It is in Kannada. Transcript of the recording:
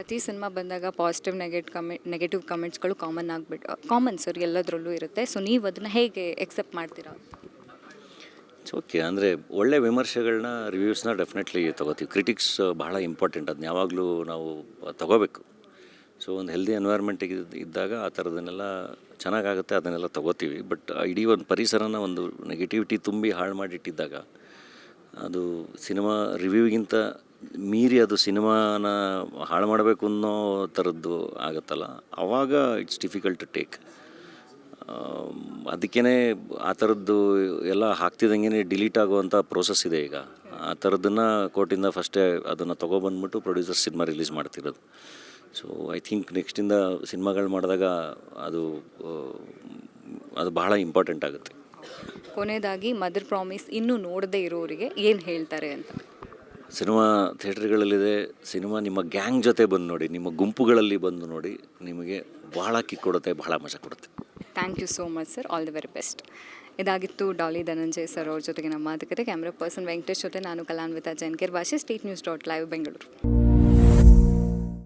ಪ್ರತಿ ಸಿನಿಮಾ ಬಂದಾಗ ಪಾಸಿಟಿವ್ ನೆಗೆಟಿವ್ ಕಮೆಂಟ್ಸ್ಗಳು ಕಾಮನ್ ಸರ್ ಎಲ್ಲದರಲ್ಲೂ ಇರುತ್ತೆ. ಸೊ ನೀವು ಅದನ್ನು ಹೇಗೆ ಎಕ್ಸೆಪ್ಟ್ ಮಾಡ್ತೀರಾ? ಓಕೆ, ಅಂದರೆ ಒಳ್ಳೆ ವಿಮರ್ಶೆಗಳನ್ನ ರಿವ್ಯೂಸ್ನ ಡೆಫಿನೆಟ್ಲಿ ತೊಗೋತೀವಿ. ಕ್ರಿಟಿಕ್ಸ್ ಬಹಳ ಇಂಪಾರ್ಟೆಂಟ್, ಅದನ್ನ ಯಾವಾಗಲೂ ನಾವು ತೊಗೋಬೇಕು. ಸೊ ಒಂದು ಹೆಲ್ದಿ ಎನ್ವೈರ್ಮೆಂಟಿಗೆ ಇದ್ದಾಗ ಆ ಥರದನ್ನೆಲ್ಲ ಚೆನ್ನಾಗಾಗುತ್ತೆ, ಅದನ್ನೆಲ್ಲ ತೊಗೋತೀವಿ. ಬಟ್ ಇಡೀ ಒಂದು ಪರಿಸರನ ಒಂದು ನೆಗೆಟಿವಿಟಿ ತುಂಬಿ ಹಾಳು ಮಾಡಿಟ್ಟಿದ್ದಾಗ ಅದು ಸಿನಿಮಾ ರಿವ್ಯೂಗಿಂತ ಮೀರಿ ಅದು ಸಿನಿಮಾನ ಹಾಳು ಮಾಡಬೇಕು ಅನ್ನೋ ಥರದ್ದು ಆಗುತ್ತಲ್ಲ, ಆವಾಗ ಇಟ್ಸ್ ಡಿಫಿಕಲ್ಟ್ ಟು ಟೇಕ್. ಅದಕ್ಕೇ ಆ ಥರದ್ದು ಎಲ್ಲ ಹಾಕ್ತಿದ್ದಂಗೆ ಡಿಲೀಟ್ ಆಗುವಂಥ ಪ್ರೋಸೆಸ್ ಇದೆ ಈಗ. ಆ ಥರದ್ದನ್ನು ಕೋರ್ಟಿಂದ ಫಸ್ಟೇ ಅದನ್ನು ತೊಗೊಬಂದ್ಬಿಟ್ಟು ಪ್ರೊಡ್ಯೂಸರ್ ಸಿನಿಮಾ ರಿಲೀಸ್ ಮಾಡ್ತಿರೋದು. ಸೊ ಐ ಥಿಂಕ್ ನೆಕ್ಸ್ಟಿಂದ ಸಿನಿಮಾಗಳು ಮಾಡಿದಾಗ ಅದು ಬಹಳ ಇಂಪಾರ್ಟೆಂಟ್ ಆಗುತ್ತೆ. ಕೊನೆಯದಾಗಿ ಮದರ್ ಪ್ರಾಮಿಸ್ ಇನ್ನೂ ನೋಡದೇ ಇರೋರಿಗೆ ಏನು ಹೇಳ್ತಾರೆ ಅಂತ? ಸಿನಿಮಾ ಥಿಯೇಟ್ರ್ಗಳಲ್ಲಿದೆ. ಸಿನಿಮಾ ನಿಮ್ಮ ಗ್ಯಾಂಗ್ ಜೊತೆ ಬಂದು ನೋಡಿ, ನಿಮ್ಮ ಗುಂಪುಗಳಲ್ಲಿ ಬಂದು ನೋಡಿ, ನಿಮಗೆ ಭಾಳ ಕಿಕ್ ಕೊಡುತ್ತೆ, ಭಾಳ ಮಜಾ ಕೊಡುತ್ತೆ. Thank you so much sir, all the very best. ಇದಾಗಿತ್ತು ಡಾಲಿ ಧನಂಜಯ್ ಸರ್ ಅವ್ರ ಜೊತೆಗೆ ನಮ್ಮ ಮಾತುಕತೆ. ಕ್ಯಾಮ್ರಾ ಪರ್ಸನ್ ವೆಂಕಟೇಶ್ ಜೊತೆ ನಾನು ಕಲಾನ್ವಿತಾ ಜೈನ್. ಭಾಷೆ ಸ್ಟೇಟ್ ನ್ಯೂಸ್ .live ಬೆಂಗಳೂರು.